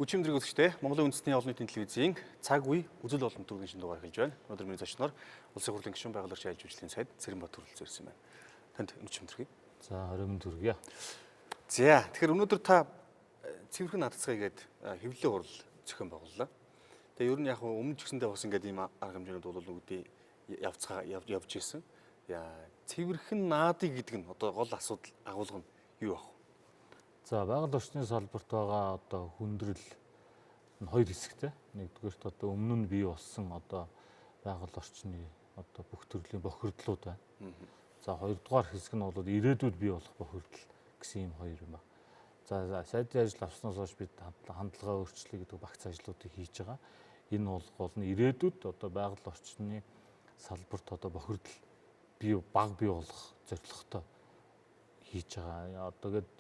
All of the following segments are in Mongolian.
Өчигдөр үзэгчтэй Монголын үндэсний олон нийтийн телевизийн цаг үе үзэл олон төвийн шинэ дугаар эхэлж байна. Өнөөдөр миний зочноор Улсын хурлын гишүүн байгаль орчин аялал жуулчлалын сайд Н.Цэрэнбат төрөлцсөн ирсэн байна. Танд өчигдөр. За 20 төгрөг. За тэгэхээр өнөөдөр та цэвэрхэн наацгая гээд хэвлэлээ хурал зохион байгууллаа. Тэгээ ер нь яг өмнө ч гэсэндээ бас ингээд ийм арга хэмжээнд бол үгдий явж ирсэн. Цэвэрхэн наадыг гэдэг нь одоо гол асуудал агуулга нь юу вэ? За байгаль орчны салбарт байгаа одоо хүндрэл нь хоёр хэсэгтэй. Нэгдүгээрт одоо өмнө нь бий болсон одоо байгаль орчны одоо бүх төрлийн бохирдлууд байна. За хоёрдугаар хэсэг нь бол ирээдүйд бий болох бохирдол гэсэн ийм хоёр юм байна. За сайдын ажил авснаас хойш бид хандлага өөрчлөлт гэдэг багц ажлуудыг хийж байгаа. Энэ бол гол нь ирээдүйд одоо байгаль орчны салбарт одоо бохирдол бага бий болох зорилготой хийж байгаа. Одоо гээд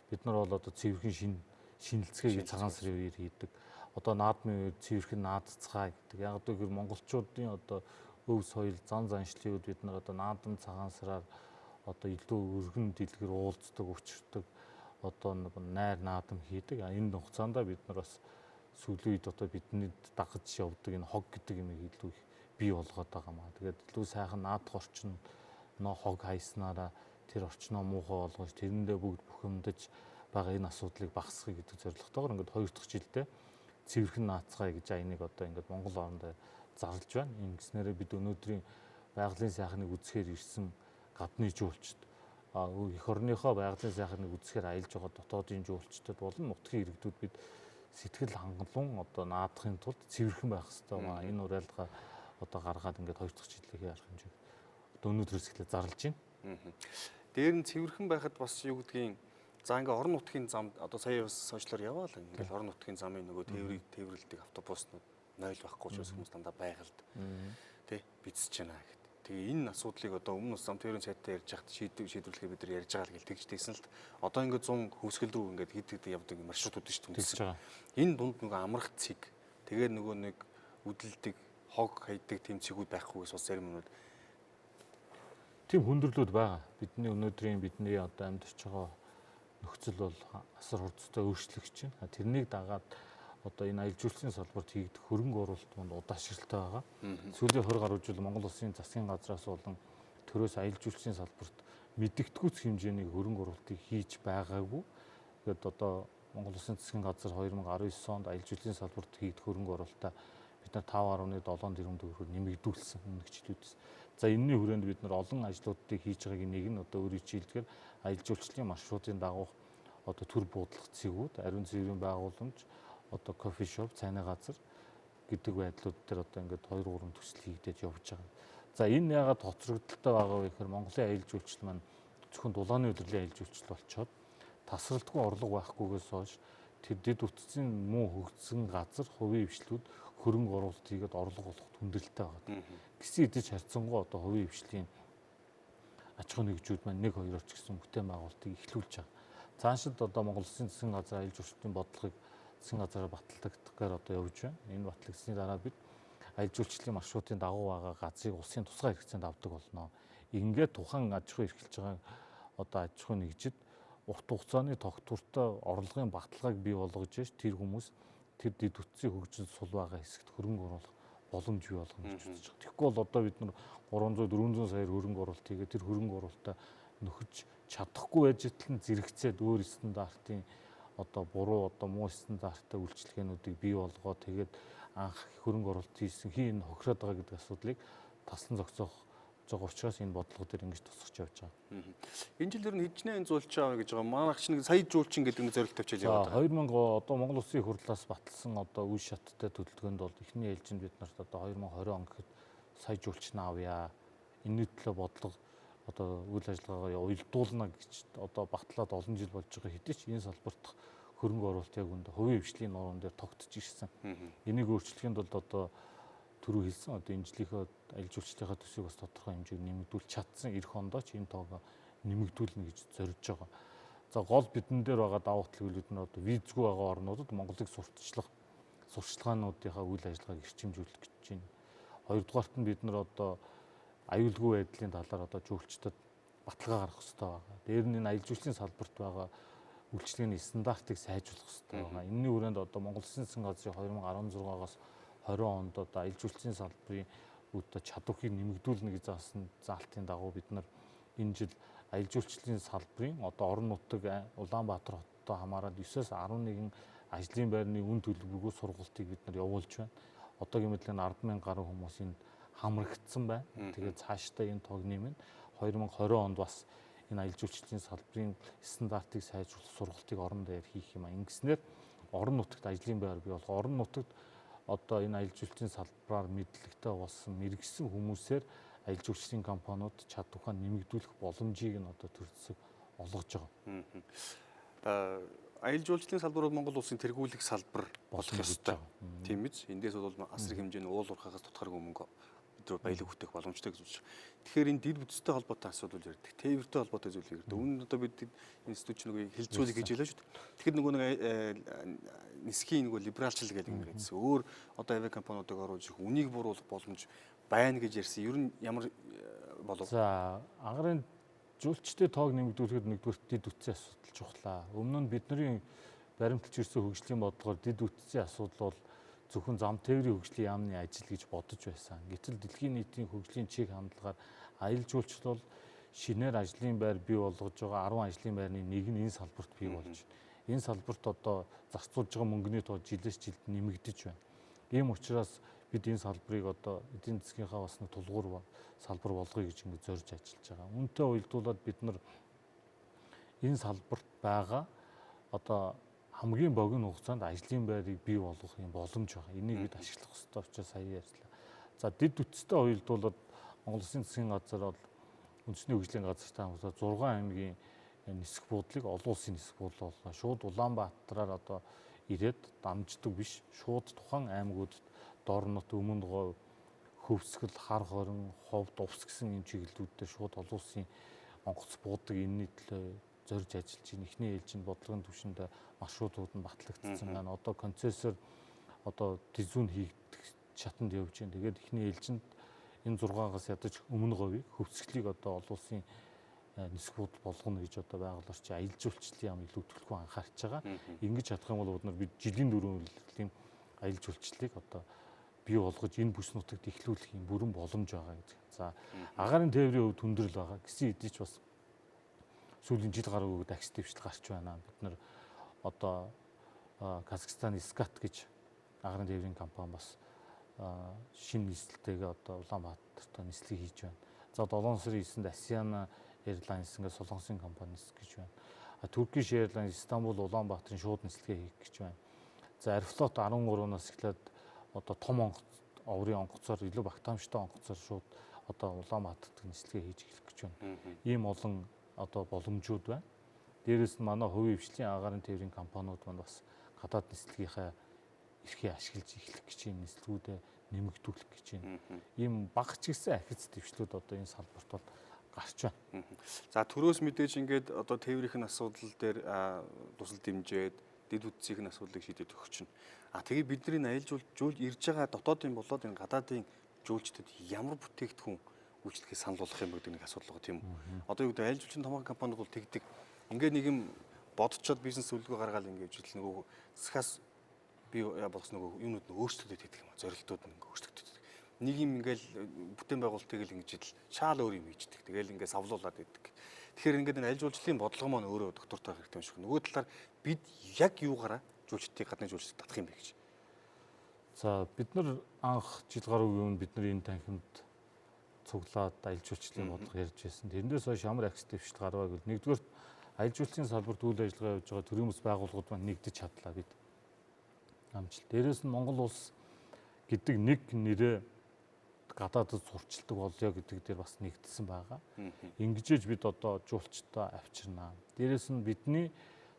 бид нар бол одоо цэвэрхэн шинэлцгээгээ цагаан сарын үеэр хийдэг. Одоо наадмын үед цэвэрхэн наадцгаа гэдэг. Яг одоо гэр монголчуудын одоо өв соёл зан заншлын үед бид нар одоо наадам цагаан сараар одоо илүү өргөн дэлгэр уулздаг, учирдаг одоо найр наадам хийдэг. Энэ хугацаанд бид нар бас сүүлийн үед одоо бидний дагаж явдаг энэ хог гэдэг юм илүү их бий болгоод байгаа маа. Тэгээд илүү сайхан наадах орчин хог хайснараа тэр орчноо муухай болгож тэрэндээ бүгд бухимдаж байгаа энэ асуудлыг багасгах гэдэг зорилготойгоор ингээд хоёр дахь жилдээ цэвэрхэн наацгаая гэж энийг одоо ингээд Монгол орондоо зарлж байна. Ингэснээрээ бид өнөөдрийн байгалийн сайхныг үзэхээр ирсэн гадны жуулчд эх орныхоо байгалийн сайхныг үзэхээр аялж байгаа дотоодын жуулчдад болон нутгийн иргэдүүд бид сэтгэл хангалуун одоо наадахын тулд цэвэрхэн байх хэрэгтэй байна. Энэ уриалгаа одоо гаргаад ингээд хоёр дахь жилийнхээ арга хэмжээг одоо өнөөдрөөс эхлээд зарлж байна. Дээр нь цэвэрхэн байхад бас юу гэдгийг за ингээ орон нутгийн замд одоо сая бас сошиалор яваал ингээл орон нутгийн замын нөгөө тээвэрлдэг автобуснууд 0 байхгүй ч хүмүүс дандаа байгальд тий бицэж байна гэхэд. Тэгээ энэ асуудлыг одоо өмнө нь зам тээврийн сайтаа ярьж хахад шийдвэрлэхээр бид нар ярьж байгаа л гэл тэгж тэгсэн л одоо ингээ 100 хөвсгөл рүү ингээ хэд явдаг маршрутууд шүү дээ. Энэ дунд нөгөө амрах цэг тэгээ нөгөө нэг үдэлдэг хог хайдаг тэм цэгүүд байхгүйгээс бас зарим юмуд тийм хүндрэлүүд байгаа. Бидний одоо амьдарч байгаа нөхцөл бол асар хурдтай өөрчлөгдөж байна. Тэрнийг дагаад одоо энэ аялал жуулчлалын салбарт хийгдэх хөрөнгө оруулалт манд удаашралтай байгаа. Сүүлийн 20 гаруй жил Монгол Улсын засгийн газраас болон төрөөс аялал жуулчлалын салбарт мэдэгдэхүйц хэмжээний хөрөнгө оруулалтыг хийж байгаагүй. Тэгээд одоо Монгол Улсын засгийн газар 2019 онд аялал жуулчлалын салбарт хийгдэх хөрөнгө оруулалтаа бид нар 5.7 тэрбум төгрөгөөр нэмэгдүүлсэн өмнөх жилүүдээс. За энэний хүрээнд бид нар олон ажлуудыг хийж байгаагийн нэг нь одоо өөрийн жишээлбэл аялал жуулчлалын маршрутын дагуух одоо төр буудлах цэгүүд, ариун цэврийн байгууламж, одоо кофе шоп, цайны газар гэдэг байдлууд дээр одоо ингээд 2-3 төсөл хийгдэж явж байгаа. За энэ яагаад хоцрогдолтой байгаа вэ гэхээр Монголын аялал жуулчлал маань зөвхөн дулааны өдрлийн аялал жуулчлал болчоод тасралтгүй орлого байхгүйгээс хойш тэр дэд утцын муу хөгжсөн газар хувийн хвшлүүд хөрөнгө оруулалт хийгээд орлого олоход хүндрэлтэй байгаа. Гэсэн идэж харьцангуй одоо хувийн хвшлийн аж ахуйн нэгжүүд маань 1-2 ч гэсэн бүтээн байгуулалтыг эхлүүлж байгаа. Цаашид одоо Монгол Улсын засгийн газар аялал жуулчлалын бодлогыг засгийн газараар баталгахдахаар одоо явж байна. Энэ батлагдсны дараа бид аялал жуулчлалын маршрутын дагуу байгаа газрыг улсын тусгай хэрэгцээнд авдаг болно. Ингээд тухайн аж ахуй эрхэлж байгаа одоо аж ахуй нэгжид урт хугацааны тогтвортой орлогын баталгааг бий болгож ш тэр хүмүүс тэр дэд утцын хөгжил сул байгаа хэсэгт хөрөнгө оруулах боломж бий болгоно гэж үзэж байгаа. Тэгэхгүй бол одоо бид нар 300-400 саяар хөрөнгө оруулалт хийгээд тэр хөрөнгө оруулалтаа нөхөж чадахгүй байж итэл зэрэгцээд өөр стандартын одоо буруу одоо муу стандарттай үйлчлэгээнүүдийг бий болгоод тэгээд анх хөрөнгө оруулалт хийсэн хин хохироод байгаа гэдэг асуудлыг таслан зогсоох байгаа учраас энэ бодлого дээр ингэж тусгаж явж байгаа. Энэ жил ер нь хэдчнээ зөөлж байгаа гэж байгаа. Манайх чинь сая жуулчин гэдэг нэг зорилт тавьчихж яваад байгаа. 2000 одоо Монгол Улсын хурлаас баталсан одоо үе шаттай төлөвлөгөөнд бол эхний ээлжинд бид нарт одоо 2020 он гэхэд сая жуулчин авъя. Энэ төлөө бодлого одоо үйл ажиллагаагаа уялдуулна гэж одоо батлаад олон жил болж байгаа хэдий ч энэ салбарт хөрөнгө оруулалт яг үндэ хувийн хвшлийн нуурын дээр тогтож ирсэн. Энийг өөрчлөхийн тулд одоо түрүү хэлсэн одоо энэ жилийнхээ аялал жуулчлалынхаа төсвийг бас тодорхой хэмжээгээр нэмэгдүүлж чадсан. Эх ондоо ч энэ тоогоо нэмэгдүүлнэ гэж зорж байгаа. За гол бидэн дээр байгаа давуу тал бид нар одоо визгүй байгаа орнуудад Монголыг сурчлагынуудынхаа үйл ажиллагааг эрчимжүүлэх гэж байна. Хоёрдугаарт нь бид нар одоо аюулгүй байдлын талаар одоо жуулчдад баталгаа гаргах хэрэгтэй байгаа. Дээр нь энэ аялал жуулчлалын салбарт байгаа үйлчлэгээний стандартыг сайжруулах хэрэгтэй байгаа. Энэний хүрээнд одоо Монгол Улсын засгийн газрын 2016-аас 20 онд одоо аялал жуулчлалын салбарын одоо чадварыг нэмэгдүүлнэ гэж заасан заалтын дагуу бид нар энэ жил аялал жуулчлалын салбарын одоо орон нутаг Улаанбаатар хоттой хамаарал 9-аас 11 ажлын байрны үн төлбөргүй сургалтыг бид нар явуулж байна. Одоогийн мэдлэг 10,000 гаруй хүмүүс энд хамрагдсан байна. Тэгээд цаашдаа энэ тог нэмэн 2020 онд бас энэ аялал жуулчлалын салбарын стандартыг сайжруулах сургалтыг орон дээр хийх юм а. Ингэснээр орон нутагт ажлын байр бий болох, орон нутагт одоо энэ аялал жуулчлалын салбараар мэдлэгтэй болсон мэрэгсэн хүмүүсээр аялал жуулчлалын компаниуд чадвараа нэмэгдүүлэх боломжийг нь одоо төрөлсөг олгож байгаа. Аялал жуулчлалын салбар бол Монгол улсын тэргүүлэх салбар болох ёстой. Тийм биз? Эндээс бол асар хэмжээний уул уурхаагаас тутахааргүй мөнгө бид нар баялаг бүтээх боломжтой гэж үзэж байна. Тэгэхээр энэ дид бүтцтэй холбоотой асуудал ярьдаг. Тээвэртэй холбоотой зүйл ярьдаг. Үүнд одоо бид институт ч нэг хилцүүлэг гэж хэлээ шүү дээ. Тэгэхээр нөгөө нэг нисхийн нөгөө либералчл гэдэг юм ярьсан. Өөр одоо авиа компаниудыг оруулж их үнийг бууруулах боломж байна гэж ярьсан. Ер нь ямар болов? За, агарын жуулчдын тоог нэмэгдүүлэхэд нэгдүгээр дид бүтцийн асуудал чухлаа. Өмнө нь бидний баримталж ирсэн хөгжлийн бодлогоор дид бүтцийн асуудал бол зөвхөн зам тээврийн хөгжлийн яамны ажил гэж бодож байсан. Гэтэл дэлхийн нийтийн хөгжлийн чиг хандлагаар аялал жуулчлал бол шинээр ажлын байр бий болгож байгаа 10 ажлын байрны нэг нь энэ салбарт бий болж байна. Энэ салбарт одоо зарцуулж байгаа мөнгөний тоо жилээс жилд нэмэгдэж байна. Ийм учраас бид энэ салбарыг одоо эдийн засгийнхаа бас нэг тулгуур салбар болгоё гэж ингэ зорж ажиллаж байгаа. Үүнтэй уялдуулаад бид нар энэ салбарт байгаа одоо хамгийн богино хугацаанд ажлын байрыг бий болгох юм боломж байгаа. Энийг бид ашиглах хэрэгтэй учраас сая ярьлаа. За, дид бүтцтэй уялдуулаад Монгол Улсын засгийн газар бол үндэсний хөгжлийн газартай хамтдаа 6 аймгийн нисэх буудлыг олон улсын нисэх буудлаа боллоо. Шууд Улаанбаатараар одоо ирээд дамждаг биш. Шууд тухайн аймагуудад Дорнот, Өмнө Говь, Хөвсгөл, Хар хорин, Ховд, Увс гэсэн юм чиглэлүүдээр шууд олон улсын онгоц буудаг энэний төлөө зорж ажиллаж байна. Эхний ээлжинд бодлогын түвшинд маршрутууд нь батлагдсан байна. Одоо концессор одоо дизүүн хийгдэх шатанд явж байна. Тэгээд эхний ээлжинд энэ 6-аас ядаж Өмнө Говийг Хөвсгөлийг одоо олон улсын нисэх буудал болгоно гэж одоо байгаль орчин аялал жуулчлалын яам илүү төлөвлөгөө анхаарч байгаа. Ингэж чадах юм бол бид жилийн дөрвөн аялал жуулчлалыг одоо бий болгож энэ бүс нутагт эхлүүлэх юм бүрэн боломж байгаа гэж. За, агаарын тээврийн хувьд хүндрэл байгаа. Гэсэн хэдий ч бас сүүлийн жил гаруй өгд акс дэвшил гарч байна. Бид нар одоо Казахстаны Скат гэж агаарын тээврийн компани бас шинэ нислэлтэйгээ одоо Улаанбаатарт нислэг хийж байна. За, 7 сарын 9-нд Asiana Airlines ингээ Солонгосын компани нислэг гэж байна. Turkish Airlines Istanbul Улаанбаатарын шууд нислэгээ хийх гэж байна. За, Airflot 13-наас эхлээд одоо том оврын онгоцоор илүү багтаамжтай онгоцоор шууд одоо Улаанбаатарт нислэгээ хийж эхлэх гэж байна. Ийм олон одоо боломжууд байна. Дээрээс нь манай хувийн хвшлийн агаарын тээврийн компаниуд маань бас гадаад нислэгийнхаа эрхийг ашиглаж эхлэх гэж байна. Нислэгүүдээ нэмэгдүүлэх гэж байна. Ийм багч гэсэн ахиц дэвшлүүд одоо энэ салбарт бол гарч байна. За, төрөөс мэдээж ингээд одоо тээврийн асуудал дээр тусал дэмжээд дид бүтцийн асуудлыг шийдэж өгч байна. Тэгээд бидний аялал жуулж ирж байгаа дотоодын болоод энэ гадаадын жуулчдад ямар бүтээгдэхүүн үйлчлэхийг санал болгох юм гэдэг нэг асуудал байгаа тийм үү. Одоо юу гэдэг аялал жуулчлалын томоохон компаниуд бол тэгдэг. Ингээд нэг юм бодцоод бизнес төлөвлөгөө гаргаад ингээд жил нөгөө засгаас бий болгосон нөгөө юмнууд нь өөрчлөлтөд хийдэг юм а. Зорилтууд нь ингээд өөрчлөгдөж. Нэг юм ингээд бүтээн байгуулалтыг л ингэж идэл шаал өөр юм хийждэг. Тэгээл ингээд савлуулад идэг. Тэгэхээр ингээд энэ аялал жуулчлалын бодлого маань өөрөө доктортой хэрэгтэй юм шиг. Нөгөө талаар бид яг юугаараа жуулчдыг гадны жуулчдад татах юм бэ гэж. За, бид нар анх жил гаруй өмнө бид нар энэ танхимд цуглаад аялал жуулчлалын бодлого ярьж байсан. Тэрнээс хойш ямар акс дэвшил гарваа гэвэл нэгдүгээр аялал жуулчлалын салбарт үйл ажиллагаа явуулж байгаа төрийн бас байгууллагууд маань нэгдэж чадлаа бид. Амжилт. Дээрээс нь Монгол улс гэдэг нэг нэрээ гадаадд сурчилдаг болёо гэдэг дээр бас нэгдсэн байгаа. Ингэжээж бид одоо жуулчдаа авчирнаа. Дээрээс нь бидний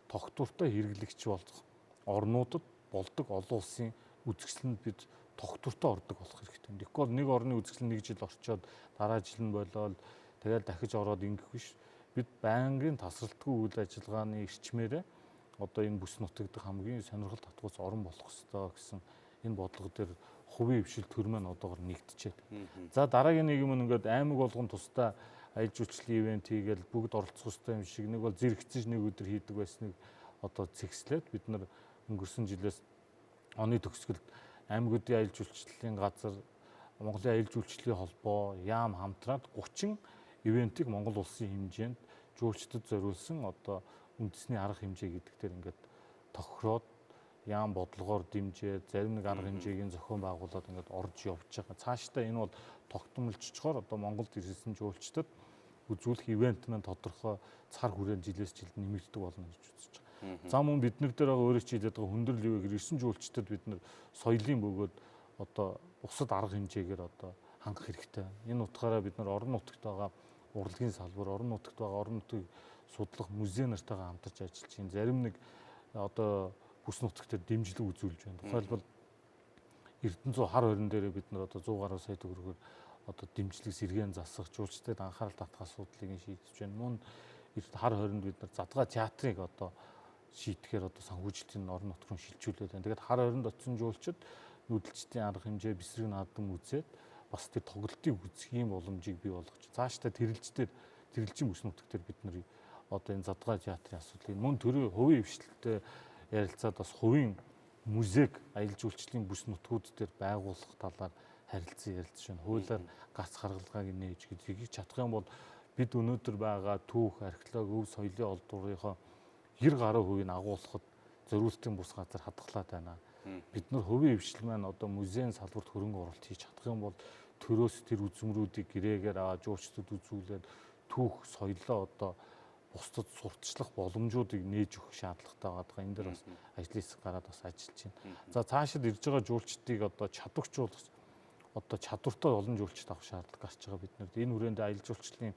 тогтвортой хэрэглэгч болох орнуудад болдог олон улсын үзэсгэлэнд бид тогтвортой ордог болох хэрэгтэй. Тэгэхгүй бол нэг орны үзэсгэлэн нэг жил орчоод дараа жил нь болоод тэгэл дахиж ороод ингэх биш. Бид байнгын тасралтгүй үйл ажиллагааны эрчмээрээ одоо энэ бүс нутагт хамгийн сонирхол татгууц орон болох ёстой гэсэн энэ бодлого дээр хувийн хвшил төр маань одоогор нэгдэжээ. За, дараагийн нэг юм ингээд аймаг болгон тусдаа аялал жуулчлалын ивент хийгээл бүгд оролцох ёстой юм шиг нэг бол зэрэгцэж нэг өдөр хийдэг байсныг одоо зэгслээд бид нар өнгөрсөн жилээс оны төгсгөлд аймагуудын аялал жуулчлалын газар, Монголын аялал жуулчлалын холбоо, яам хамтраад 30 ивентийг Монгол улсын хэмжээнд жуулчдад зориулсан одоо үндэсний арга хэмжээ гэдэг дээр ингээд тохироод яам бодлогоор дэмжиж, зарим нэг арга хэмжээгийн зохион байгуулад ингээд орж явж байгаа. Цаашдаа энэ бол тогтмолжчоор одоо Монголд ирсэн жуулчдад үзүүлэх ивент маань тодорхой цар хүрээнд жилээс жилд нэмэгддэг болно гэж үзэж байгаа. За мөн бид нар дээр байгаа өөрөө ч хэлээд байгаа хүндрэл юу гэхээр ирсэн жуулчдад бид нар соёлын бөгөөд одоо бусад арга хэмжээгээр одоо хангах хэрэгтэй. Энэ утгаараа бид нар орон нутагт байгаа урлагийн салбар, орон нутагт байгаа орон нутгийг судлах музей нартайгаа хамтарч ажиллаж байна. Зарим нэг одоо бүс нутагт дэмжлэг үзүүлж байна. Тухайлбал Эрдэнэцэн хар хорин дээр бид нар одоо 100 гаруй сая төгрөгөөр одоо дэмжлэг сэргээн засах, жуулчдад анхаарал татах асуудлыг шийдэж байна. Мөн хар хоринд бид нар задгаа театрыг одоо шийдэхээр одоо санхүүжилтийн орон нутг руу шилжүүлээд байна. Тэгээд хар хоринд очсон жуулчид нүүдэлчдийн арга хэмжээ, бэсрэг наадам үзээд бас тэр тоглолтыг үзэх юм боломжийг бий болгож. Цаашдаа тэрэлжийн бүс нутаг дээр бид нар одоо энэ задгаа театрын асуудлыг мөн төрийн хувийн хвшлэлтэй ярилцаад бас хувийн музейг аялал жуулчлалын бүс нутгууд дээр байгуулах талаар харилцан ярилцж байна. Хуулиар гац гаргалгааг нээж гэж чадах юм бол бид өнөөдөр байгаа түүх, археологи, өв соёлын олдврынхоо 90 гаруй хувийг агуулхад зориултын бус газар хадгалаад байна. Бид нар хувийн хвшил маань одоо музейн салбарт хөрөнгө оруулалт хийж чадах юм бол төрөөс тэр үзмрүүдийг гэрээгээр аваад жуулчдад үзүүлээд түүх, соёлоо одоо бусдад сурталчлах боломжуудыг нээж өгөх шаардлагатай байгаа. Энэ дээр бас ажлын хэсэг гараад бас ажиллаж байна. За цаашид ирж байгаа жуулчдыг одоо чадварчлуулах, одоо чадвартай олон жуулчд авах шаардлага гарч байгаа биднэрд. Энэ хүрээнд аялал жуулчлалын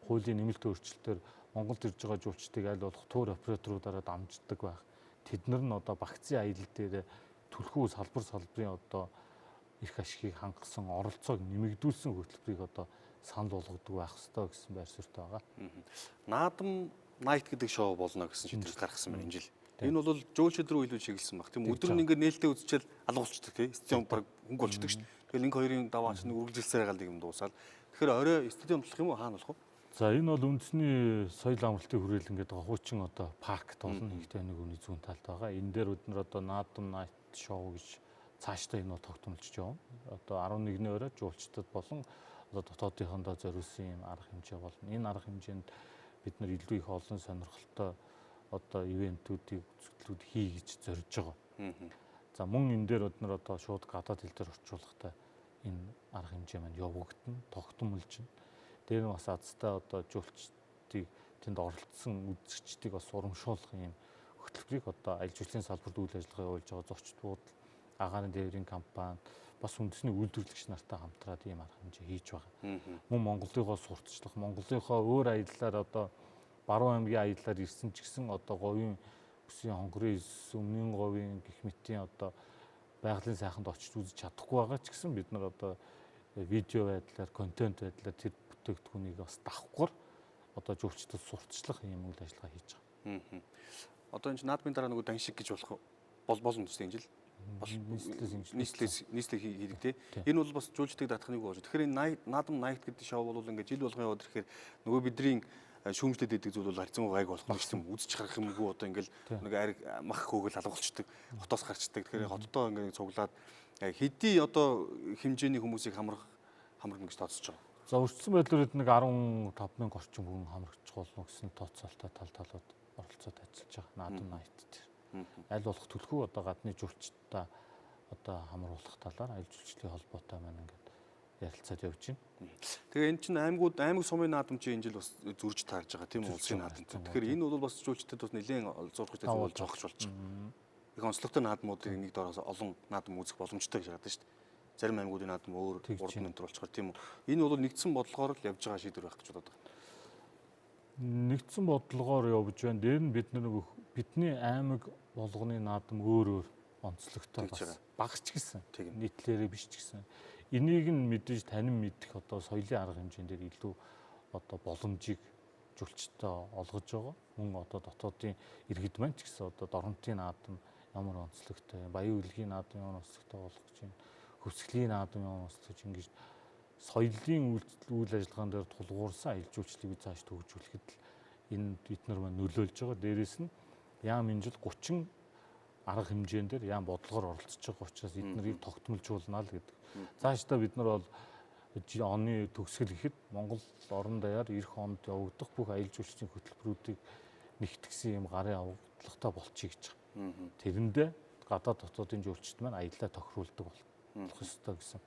хуулийн нэмэлт өөрчлөлтөөр Монголд ирж байгаа жуулчдыг аль болох тур операторуудаараа дамждаг байх. Тэд нар нь одоо багцын аялал дээр түлхүү салбарын одоо эрх ашигыг хангасан оролцоог нэмэгдүүлсэн хөтөлбөрийг одоо санал болгодог байх ёстой гэсэн байр суурьтай байгаа. Наадам найт гэдэг шоу болно гэсэн шийдвэр гаргасан байна энэ жил. Энэ бол жуулчид руу илүү чиглэсэн баг. Тийм өдөр нь ингээд нээлттэй үзчихэл алга болчихдог тийм. Стадиум баг хөнгө болчихдог шүү дээ. Тэгэл нэг хоёрын даваач нэг үргэлжилсээр гаал юм дуусаад. Тэгэхээр орой стадиум болох юм уу хаана болох вэ? За энэ бол үндэсний соёл амралтын хүрээлэн гэдэг хуучин одоо паркт олон нэгтэй нэг үний зүүн талд байгаа. Энэ дээр бид нар одоо наадам найт шоу гэж цаашдаа энэ бол тогтмолж явна. Одоо 11-ний орой жуулчдад болон одоо дотоодынхондоо зориулсан юм арга хэмжээ болно. Энэ арга хэмжээнд бид нар илүү их олон сонирхолтой одоо ивентүүдийг үзэгдлүүд хий гэж зорж байгаа. За мөн энэ дээр бид нар одоо шууд гадаад хэл дээр орчуулгатай энэ арга хэмжээ маань явагдана, тогтмолж байна. Тэр нь бас азтай одоо жуулчдыг тэнд оролцсон үзэгчдийг бас урамшуулах юм хөтөлбөрийг одоо аялал жуулчлалын салбарт үйл ажиллагаа явуулж байгаа зочд буудал, агаарын дээврийн компани бас үндэсний үйлдвэрлэгч нартай хамтраад ийм арга хэмжээ хийж байгаа. Мөн Монголынхоо сурталчлах, Монголынхоо өөр аяллаар одоо Баруун аймгийн аяллаар ирсэн ч гэсэн одоо говийн бүсийн хонгорын өмнгийн говийн гэх мэтийн одоо байгалийн сайханд очиж үзэж чадахгүй байгаа ч гэсэн бид нар одоо видео байдлаар, контент байдлаар тэр бүтээгдэхүүнийг бас давхгүйгээр одоо жуулчдад сурталчлах юм үйл ажиллагаа хийж байгаа. Одоо энэ наадмын дараа нөгөө даншиг гэж болох болно гэсэн энэ жил. Нийслэл хийдэг тий. Энэ бол бас жуулчдыг даатгах нэг болж. Тэгэхээр энэ наадам найт гэдэг шоу бол ингээд жил болгон яваад ирэхээр нөгөө бидний шүүмжлээд идэг зүйл бол харьцангуй гайг болох нь гэсэн үзэж харах юмгүй одоо ингээд нэг ариг мах хөөгөл алгуулцдаг, хотоос гарчдаг. Тэгэхээр хотдоо ингээд цуглаад хэдий одоо хэмжээний хүмүүсийг хамрах гэж тооцож байгаа. За өрчсөн байдлаар нэг 15,000 орчим хүн хамрагч болно гэсэн тооцоолтой талууд оролцоод ажиллаж байгаа наадам найт дээр. Аль болох түлхүү одоо гадны жуулчдаа одоо хамруулах талаар аялал жуулчлалын холбоотой маань ингээд ярилцаад явж байна. Тэгээ энэ чинь аймаг сумын наадам чинь энэ жил бас зүрж таарж байгаа тийм үү улсын наадам. Тэгэхээр энэ бол бас жуулчдад бас нэлээд зургтай зүйл болж байгаа гэж байна. Их онцлогтой наадмуудыг нэг дороос олон наадам үзэх боломжтой гэж байгаа шүү дээ. Зарим аймагуудын наадам өөр урд өнтер болчихоор тийм үү. Энэ бол нэгдсэн бодлогоор л явж байгаа шийдвэр байх гэж бодоод байна. Нэгдсэн бодлогоор явж байна. Дээр нь бидний аймаг болгоны наадам өөр онцлогтой бас багч гэсэн. Нийтлэрээ биш ч гэсэн. Энийг нь мэдээж танин мэдэх одоо соёлын арга хэмжээнд дээр илүү одоо боломжийг жуулчтай олгож байгаа. Мөн одоо дотоодын иргэд маань ч гэсэн одоо дорнотын наадам ямар онцлогтой, баян үлгийн наадам ямар онцлогтой болох гэж байна. Хөвсглийн наадам ямар онцлогтой ингэж соёлын үйл ажиллагаан дээр тулгуурсан аялал жуулчлалыг цааш төгжүүлэхэд энэ бид нар маань нөлөөлж байгаа. Дээрээс нь яам энэ жил 30 арга хэмжээндээр яам бодлогоор оролцож байгаа учраас эднэрийг тогтмолжуулна л гэдэг. Цаашдаа бид нар бол оны төгсгөл ихэд Монгол орон даяар эх онд явагдах бүх аялал жуулчлалын хөтөлбөрүүдийг нэгтгэсэн юм гарын авлагатай болчихъя гэж байгаа. Тэрэндээ гадаад дотоодын жуулчид маань аяллаа тохируулдаг болох ёстой гэсэн.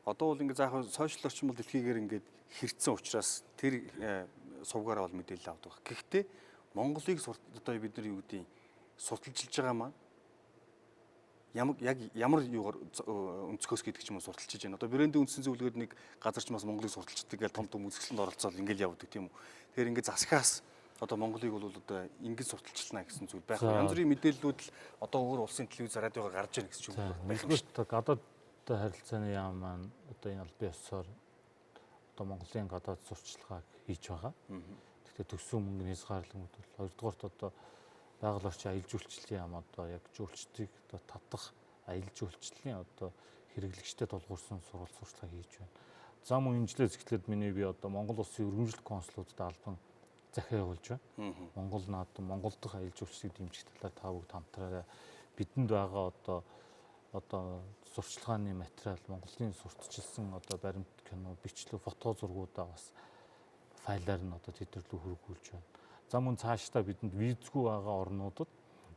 Одоо бол ингээд заахаа сошиал орчин бол дэлхийгээр ингээд хэрцэн учраас тэр сувгаараа бол мэдээлэл авдаг. Гэхдээ Монголыг одоо бид нар юу гэдэг сурталчилж байгаа маань ямар юугаар өнцгөөс гэдэг ч юм уу сурталчилж байна. Одоо брендийн үндсэн зөвлөгөөд нэг газар ч бас Монголыг сурталчилдаг гэж том үзэсгэлэнд оролцоод ингээд явдаг тийм үү. Тэгэхээр ингээд засгаас одоо Монголыг бол одоо ингээд сурталчилна гэсэн зүйл байх. Янз бүрийн мэдээллүүд л одоо өөр улсын телевиз радиогоор гарч ирэх гэсэн юм байна. Нэгдүгээр гадаад харилцааны яам маань одоо энэ албан ёсоор одоо Монголын гадаад сурталчилгааг хийж байгаа. Гэхдээ төссөн мөнгөний хязгаарлалт бол хоёрдугаарт одоо байгаль орчин аялал жуулчлалын яам одоо яг жуулчдыг одоо татах аялал жуулчлалын одоо хэрэглэгчтэй тулгуурсан сурвалж хийж байна. Зам үнэмшлээс эхлээд миний би одоо Монгол улсын өргөмжлөлт консулуудад албан захиа явуулж байна. Монгол наадам Монгол дахь аялал жуулчлалыг дэмжих талаар та бүгд хамтраарай. Бидэнд байгаа одоо сурчлагын материал Монголын сурталчилсан одоо баримт кино, бичлэг, фото зургуудаа бас файлаар нь одоо тэдэрлүү хөргүүлж байна. За мөн цаашдаа бидэнд визгүй байгаа орнуудад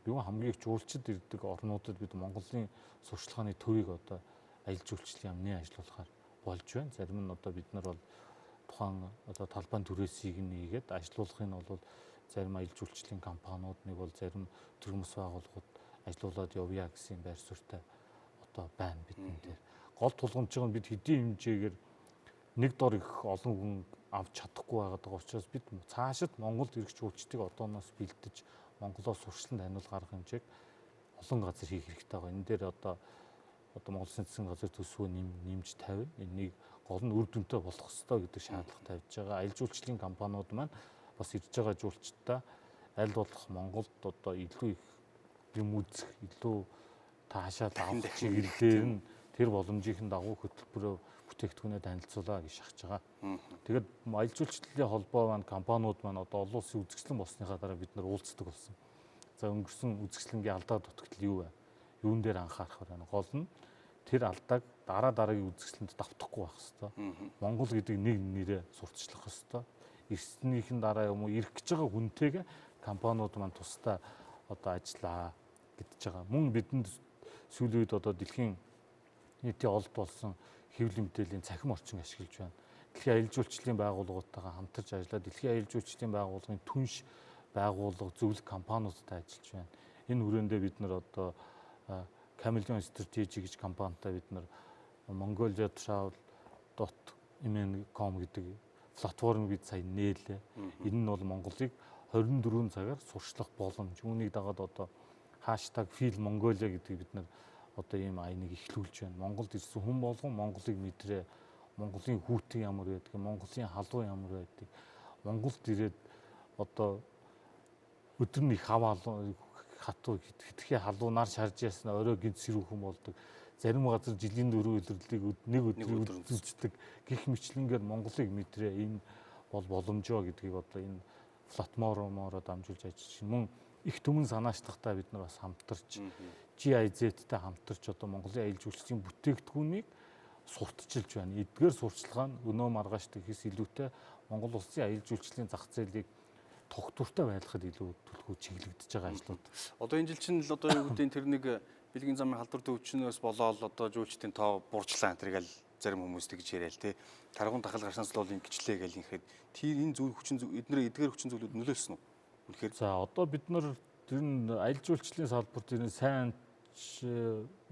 юу хамгийн их жуулчид ирдэг орнуудад бид Монголын сурчлагын төвийг одоо аялал жуулчлалын яамны ажиллуулахаар болж байна. Зарим нь одоо бид нар бол тухайн одоо талбайн түрээсийг нээгээд ажиллуулахын бол зарим аялал жуулчлалын компаниуд нэг бол зарим төрөмс байгууллагууд ажиллуулад явъя гэсэн байр суурьтай одоо байна бидний дээр. Гол тулгамж нь бид хэдийн хэмжээгээр нэг дор их олон хүн авч чадахгүй байгаа учраас бид цаашид Монголд ирэх жуулчдыг одооноос бэлдэж Монголоос сурчлан таниул гаргах хэмжээг олон газар хийх хэрэгтэй байгаа. Энэ дээр одоо Монгол Улсын засгийн газар төсвөө нэмж тавина. Энийг гол нь үр дүнтэй болох ёстой гэдэг шаардлага тавьж байгаа. Аялал жуулчлалын компаниуд маань бас ирж байгаа жуулчдаа аль болох Монголд одоо илүү их юм үзэх, илүү таашаал авах чиглэлээр нь тэр боломжийн дагуу хөтөлбөрөө бүтээгдэхүүнээ танилцуулаа гэж шахаж байгаа. Тэгээд аялал жуулчлалын холбоо маань компаниуд маань одоо олон улсын үзэсгэлэн болсныхаа дараа бид нар уулздаг болсон. За өнгөрсөн үзэсгэлэнгийн алдаа дутагдал юу вэ? Юун дээр анхаарах вэ? Гол нь тэр алдааг дараагийн үзэсгэлэнд давтахгүй байх хэвээр. Монгол гэдэг нэг нэрээ сурталчлах хэвээр. Ирснийхэн дараа юм уу ирэх гэж байгаа хүнтэйгээ компаниуд маань тусдаа одоо ажиллаа гэдэж байгаа. Мөн бидэнд сүүлийн үед одоо дэлхийн нийтийн олд болсон хэвлэл мэдээллийн цахим орчин ашиглаж байна. Дэлхийн аялал жуулчлалын байгууллагуудтайгаа хамтарч ажиллаад дэлхийн аялал жуулчлалын байгууллагын түнш байгууллага зөвлөх компаниудтай ажиллаж байна. Энэ хүрээндээ бид нар одоо Chameleon Strategy гэж компанитай бид нар mongoliatravel.com гэдэг платформыг бид сая нээлээ. Энэ нь бол Монголыг 24 цагаар сурчлах боломж. Үүнийг дагаад одоо #FeelMongolia гэдэг бид нар одоо ийм аяныг эхлүүлж байна. Монголд ирсэн хүн болгон Монголыг мэдрээ. Монголын хүүтэн ямар байдаг, Монголын халуун ямар байдаг. Монголд ирээд одоо өдөр нь их хатуу хитгэхээ халуунаар шарж ясна орой гинт сэрүүхэн болдог. Зарим газар жилийн 4 өдрөлийг нэг өдрийг үздэг. Гэх мэтлэнгээр Монголыг мэдрээ. Энэ бол боломжоо гэдгийг одоо энэ платформоор дамжуулж ажиллаж мөн их түмэн санаачлахтаа бид нар бас хамтарч GIZ-тэй хамтарч одоо Монголын аялал жуулчлалын бүтээгдэхүүнийг сурталчилж байна. Эдгээр сурчлагаа нь өнөө маргааш гэхээс илүүтэй Монгол улсын аялал жуулчлалын зах зээлийг тогтвортой байлгахад илүү төлхөө чиглэгдэж байгаа ажлууд. Одоо энэ жил чинь л одоо юу гэдэг тэр нэг бэлгийн замын халдвар төвчнөөс болоод одоо жуулчдын тоо буурчлаа энтергээл зарим хүмүүс тэгж яриа л тий. Таргун тахал гарснаас л бол ингэчлээ гэл инхэд тэр энэ зүйл хүчин эдгээр хүчин зүйлүүд нөлөөлсөн үү? Үнэхээр за одоо бид нар тэр нь аялал жуулчлалын салбарт энэ сайн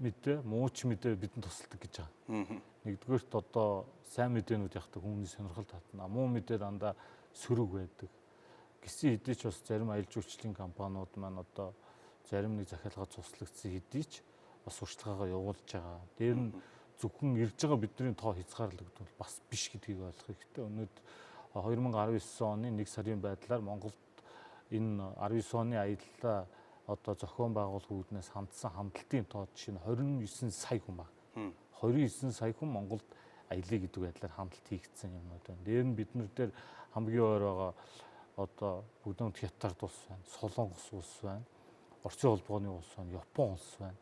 мэдээ, мууч мэдээ бидэнд тусалдаг гэж байгаа. Нэгдүгээрт одоо сайн мэдээнүүд явахдаг хүмүүний сонирхол татна. Муу мэдээ дандаа сөрөг байдаг. Гэсэн хэдий ч бас зарим аялал жуулчлалын компаниуд маань одоо зарим нэг захиалгаа цуслагдсан хэдий ч бас сурчлагаагаа явуулж байгаа. Дээр нь зөвхөн ирж байгаа бидний тоо хязгаарлагдвал бас биш гэдгийг ойлгох хэрэгтэй. Өнөөдөр 2019 оны 1 сарын байдлаар Монголд энэ 19 оны аяллаа одоо зохион байгуулалтнаас хандсан хандлтын тоо жишээ нь 29 сая хүн байна. 29 сая хүн Монголд аяллаа гэдэг байдлаар хандлт хийгдсэн юмнууд байна. Дээр нь бид нар дээр хамгийн ойр байгаа одоо бүгд Хятад улс байна, Солонгос улс байна, Орчин холбооны улс байна, Япон улс байна.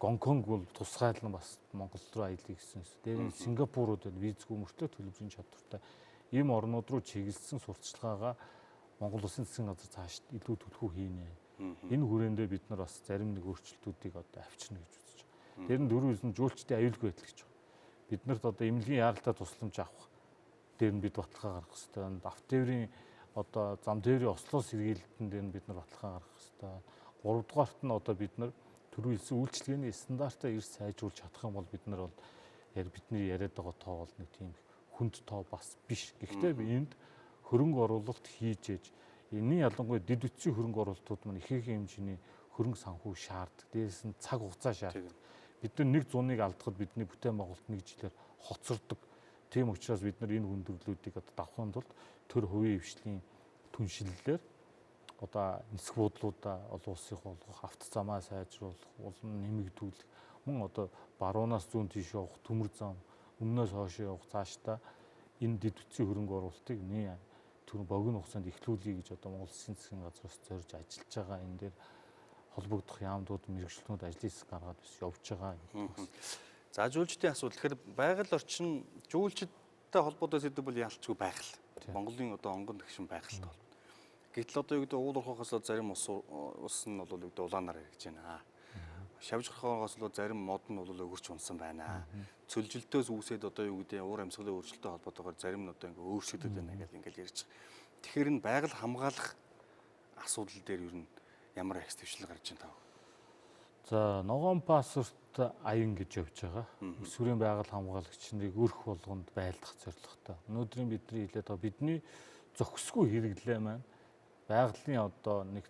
Гонконг бол тусгайлан бас Монгол руу аялыг гэсэн. Дээр Сингапурууд байна, визгүй мөртөө төлөвлөгийн чадвартай. Ийм орнууд руу чиглэсэн сурталчилгаагаа Монгол улсын засгийн газар цааш илүү төлхөө хийнэ. Энэ хүрээндээ бид нар бас зарим нэг өөрчлөлтүүдийг одоо авчирна гэж үзэж байгаа. Тэр нь дөрөв нь жуулчдын аюулгүй байдал гэж байна. Бид нарт одоо эмнэлгийн яаралтай тусламж авах дээр нь бид баталгаа гаргах хэрэгтэй. Автоврын одоо зам тээврийн ослоос сэргийлэлтэн дээр нь бид нар баталгаа гаргах хэрэгтэй. Гуравдугаарт нь одоо бид нар түрүү хэлсэн үйлчлэгээний стандартаа эрс сайжруулж чадах юм бол бид нар бол бидний яриад байгаа тоо бол нэг тийм хүнд тоо бас биш. Гэхдээ энд хөрөнгө оруулалт хийж ээж энэний ялангуяа дэд үтсийн хөрөнгө оруулалтууд маань ихээхэн хэмжээний хөрөнгө санхүү шаарддаг. Дээрээс нь цаг хугацаа шаарддаг. Бид нар нэг зуныг алдахад бидний бүтээн байгуулалт нэг жилээр хоцордог. Тийм учраас бид нар энэ хүндрэлүүдийг одоо давхын тулд төр хувийн хвшлийн түншлэлээр одоо нисэх буудлуудаа олон улсыг болгох, автозамаа сайжруулах, улам нэмэгдүүлэх, мөн одоо баруунаас зүүн тийш явах, төмөр зам, өмнөөс хойшоо явах цаашдаа энэ дэд үтсийн хөрөнгө оруулалтыг түр богино хугацаанд эхлүүлэе гэж одоо Монгол Улсын засгийн газраас зорж ажиллаж байгаа. Энэ дээр холбогдох яамдууд, мэргэжилтнүүд ажлын хэсэг гаргаад бас явж байгаа. За жуулчдын асуудал. Тэгэхээр байгаль орчин жуулчдтай холбоотой сэдв бол ялцгүй байгаль. Монголын одоо онгон тэгшин байгальтай холбоотой. Гэтэл одоо юу гэдэг уул уурхахаас зарим ус нь бол юу гэдэг улаанаар хэрэгж байна. Шавж гарахаас бол зарим мод нь бол өгөрч унсан байна. Цөлжилтөөс үүсээд одоо юу гэдэг уур амьсгалын өөрчлөлттэй холбоотойгоор зарим нь одоо ингээ өөрчлөгдөж байна ингээл ярьж байгаа. Тэгэхээр энэ байгаль хамгаалах асуудал дээр ер нь ямар акс төвчлэл гарч байна тав? За ногоон пассворт аян гэж явж байгаа. Өсвөрийн байгаль хамгаалагч нарыг өрх болгонд байлдах зорилготой. Өнөөдрийн бидний хэлээд байгаа бидний зохисгүй хэрэглээ маань байгалийн одоо нэг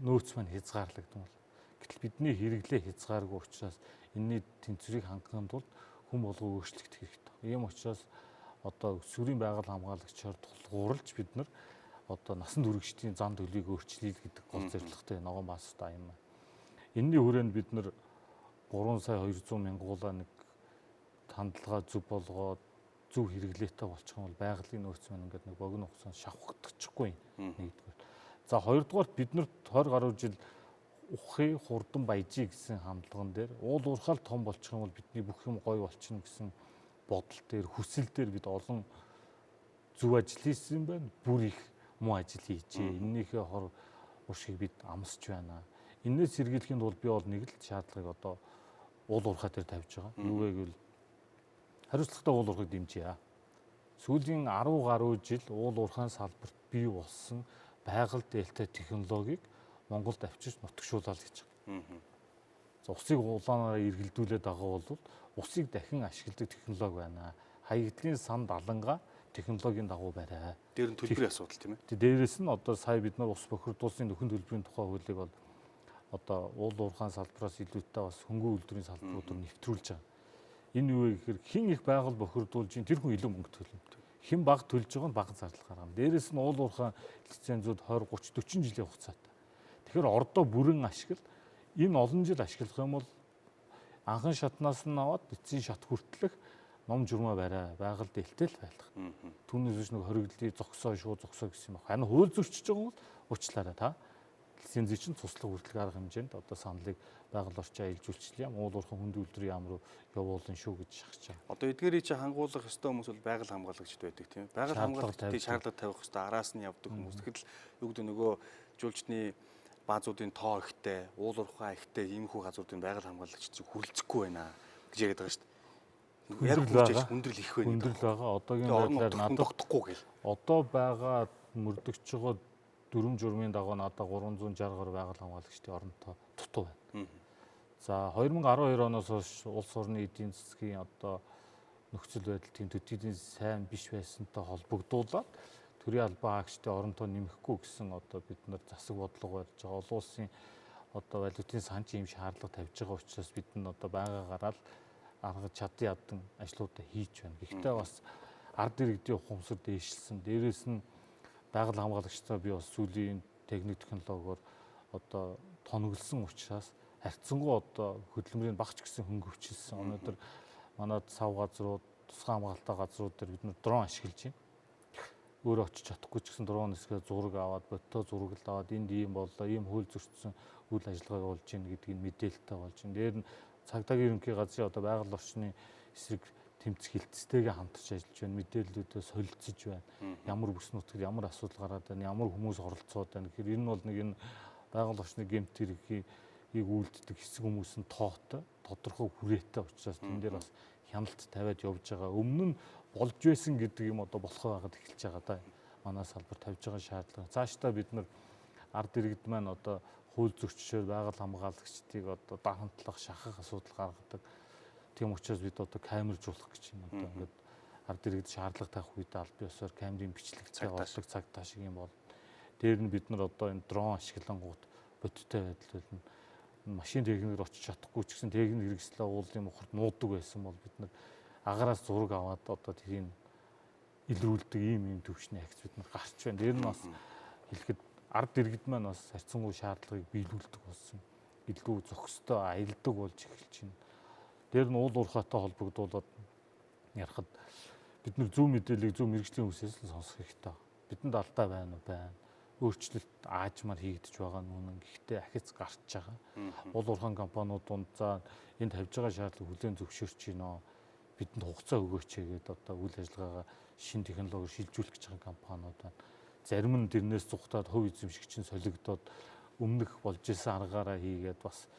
нөөц маань хязгаарлагдсан. Гэтэл бидний хэрэглээ хязгааргүй учраас энэний тэнцвэрийг хангахын тулд хүн болгоо өөрчлөгдөх хэрэгтэй. Ийм учраас одоо өсвөрийн байгаль хамгаалагчаар тулгуурлаж бид нар одоо насан туршидтын зан төлөвийг өөрчлөе гэдэг гол зорилготой ногоон пассворт аян маань. Энэний хүрээнд бид нар 3,200,000 нэг хандлага зөв болгоод зөв хэрэглээтэй болчих юм бол байгалийн нөөц маань ингээд нэг богино хугацаанд шавхагдчихгүй нэгдүгээр. За хоёрдугаарт бид нарт 20 гаруй жил ухахыг хурдан баяжий гэсэн хандлаган дээр уул уурхаал том болчих юм бол бидний бүх юм гоё болчихно гэсэн бодол дээр хүсэл дээр бид олон зөв ажил хийсэн байна. Бүр их муу ажил хийжээ. Эннийхээ хор уршиг бид амсч байна. Энээс сэргийлэхийн тулд би бол нэг л шаардлагыг одоо уул уурхай дээр тавьж байгаа. Юу вэ гэвэл хариуцлагатай уул уурхайг дэмжье. Сүүлийн 10 гаруй жил уул уурхайн салбарт бий болсон байгаль дээлтэй технологиг Монголд авчирч нутагшуулаад гэж байгаа. За усыг улаанаараа эргэлдүүлээд байгаа бол усыг дахин ашигладаг технологи байна. Хаягдлын санд алангаа технологийн дагуу барай. Дээр нь төлбөрийн асуудал тийм ээ. Дээрээс нь одоо сая бид нар ус бохирдуулсан нөхөн төлбөрийн тухай хуулийг бол одоо уул уурхайн салбараас илүүтэй бас хөнгөн үйлдвэрийн салбаруудаар нэвтрүүлж байгаа. Энэ юу вэ гэхээр хин их байгаль бохирдуулж тэр хүн илүү мөнгө төлнө. Хэн бага төлж байгаа нь бага зардал гаргана. Дээрээс нь уул уурхайн лицензүүд 20, 30, 40 жилийн хугацаатай. Тэгэхээр ордоо бүрэн ашигла энэ олон жил ашиглах юм бол анхан шатнаас нь аваад эцсийн шат хүртэлх ном журмаа барай, байгаль дээлтэй л байлах. Түүнээс нэг хоригдлыг зогсоо гэсэн юм байна. Харин хууль зөрчиж байгаа бол уучлаарай та. Лицензийн чинь туслах хүртэл арга хэмжээнд одоо саналыг байгаль орчин аялал жуулчлалын уул уурхайн хүнд үйлдвэрийн яам руу явуулна шүү гэж шахаж байгаа. Одоо эдгээрийг чи хангуулах ёстой хүмүүс бол байгаль хамгаалагчд байдаг тийм ээ. Байгаль хамгаалагчдыг шаардлага тавих ёстой. Араас нь явдаг хүмүүс. Тэгэхэд л юу гэдэг нөгөө жуулчны баазуудын тоо ихтэй, уул уурхай ихтэй иймэрхүү газруудын байгаль хамгаалагчдыг хүрлцэхгүй байна гэж яриад байгаа шүү дээ. Яг хүлээж хүндрэл их байна. Хүндрэл байгаа. Одоогийн байдлаар надад тогтохгүй гэл. Одоо байгаа мөрдөгч байгаа дүрм журмын дагуу надад 360 гаруй байгаль хамгаалагчдын оронтой дутуу байна. За 2012 оноос хойш улс орны эдийн засгийн одоо нөхцөл байдал тийм төдийдийн сайн биш байсантай холбогдуулаад төрийн албан хаагчдын оронтой нэмэхгүй гэсэн одоо бид нар засаг бодлого барьж байгаа. Олон улсын одоо валютын санч ийм шаардлага тавьж байгаа учраас бид нь одоо байгаагаараа л арга чадсан ядан ажлуудаа хийж байна. Гэхдээ бас ард иргэдийн ухамсар дээшилсэн. Дээрээс нь байгаль хамгаалагчдаа би бас сүүлийн техник технологиор одоо тоноглосон учраас харьцангуй одоо хөдөлмөрийн багч гэсэн хөнгөвчлсөн. Өнөөдөр манай сав газрууд, тусгай хамгаалалттай газрууд дээр бид нар дрон ашиглаж байна. өөрөө очиж чадахгүй ч гэсэн дрон хэсгээ зураг аваад бодтоо зураг л аваад энд ийм боллоо, ийм хууль зөрчсөн үйл ажиллагаа болж байна гэдгийг мэдээлэлтэй болж байна. Дээр нь цагдаагийн ерөнхий газрын одоо байгаль орчны эсрэг тэмцэх хилцтэйгээ хамтарч ажиллаж байна. Мэдээллүүдээ солилцож байна. Ямар бүс нутагт ямар асуудал гараад байна, ямар хүмүүс оролцоод байна. Тэгэхээр энэ бол нэг энэ байгаль орчны гэмт хэргийг үйлддэг хэсэг хүмүүс нь тоотой, тодорхой хүрээтэй учраас тэн дээр бас хяналт тавиад явж байгаа. Өмнө нь болж байсан гэдэг юм одоо болохоо байгаад эхэлж байгаа да. Манай салбар тавьж байгаа шаардлага. Цаашдаа бид нар ард иргэд маань одоо хууль зөрчishээр байгаль хамгаалагчдыг одоо дарамтлах, шахах асуудал гаргадаг. Тийм учраас бид одоо камержуулах гэж юм одоо ингээд ард иргэд шаардлага тавих үед аль биесээр камерын бичлэгтэй болдог цагтаа шиг юм бол. Дээр нь бид нар одоо энэ дрон ашиглангууд бодиттой байдал болно. Машин техникээр очиж чадахгүй ч гэсэн техник хэрэгслээ уулын мохорт нуудаг байсан бол бид нар агараас зураг аваад одоо тэрийг илрүүлдэг ийм төвчний акц бид нар гарч байна. Дээр нь бас хэлэхэд ард иргэд маань бас харьцангуй шаардлагыг биелүүлдэг болсон. Илүү зохистой аялдаг болж эхэлж байна. Дээр нь уул уурхайтай холбогдуулаад ярахад бид нар зөв мэдээллийг зөв мэргэжлийн үсээс л сонсох хэрэгтэй. Бидэнд алдаа байна уу? Байна. Өөрчлөлт аажмаар хийгдэж байгаа нь гэхдээ ахиц гарч байгаа. Уул уурхайн компаниуд дунд за энд тавьж байгаа шаардлага хүлээн зөвшөөрч гинөө. Бидэнд хугацаа өгөөч гэдэг одоо үйл ажиллагаагаа шинэ технологиор шилжүүлэх гэж байгаа компаниуд байна. Зарим нь дэрнээс зүхтаад хувь эзэмшигч нь солигдоод өмнөх болж исэн аргаараа хийгээд бас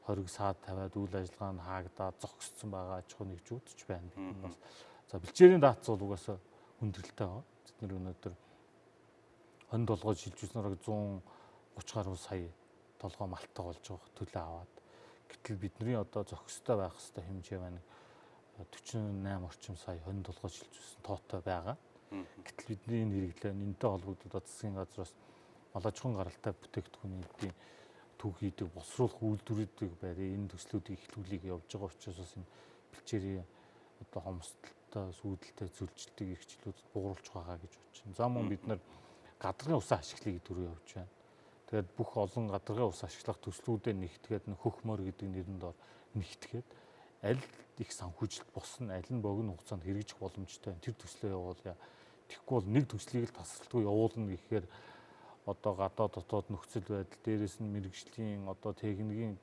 хориг саад тавиад үйл ажиллагаа нь хаагдаад зогсцсон байгаа аж ахуй нэгжүүд ч байна. Бас за бэлчээрийн даатц бол угаасаа хүндрэлтэй байгаа. Бид нар өнөөдөр хонь толгой шилжүүлснээр 130 гаруй сая толгой малтаг болж байгаа төлөө аваад. Гэтэл бидний одоо зохистой байх хэвээр хэмжээ байна. 48 орчим сая хонь толгой шилжүүлсэн тоотой байгаа. Гэтэл бидний энэ хэрэглээ энэтэй холбогдоод засгийн газраас малажхан гаралтай бүтээгдэхүүний эдийн төв хийдэг боловсруулах үйлдвэрүүдийг барь энэ төслүүдийг эхлүүлэх явж байгаа учраас бас энэ бэлчээрийн одоо хомсдолтой сүйдэлтэй зөвлөлтийг эрхчлүүдэд бууруулж байгаа гэж бодож байна. За мөн бид нар гадаргын усаа ашиглахыг төрөө явж байна. Тэгээд бүх олон гадаргын ус ашиглах төслүүдэд нэгтгээд хөхмөр гэдэг нэрэнд ор нэгтгээд аль их санхүүжилт босно, аль нь богино хугацаанд хэрэгжих боломжтой байна. Тэр төслөө явуулъя. Тэгэхгүй бол нэг төслийг л тасралтгүй явуулна гэхээр одоо гадаа дотоод нөхцөл байдал дээрээс нь мэрэгжлийн одоо техникийн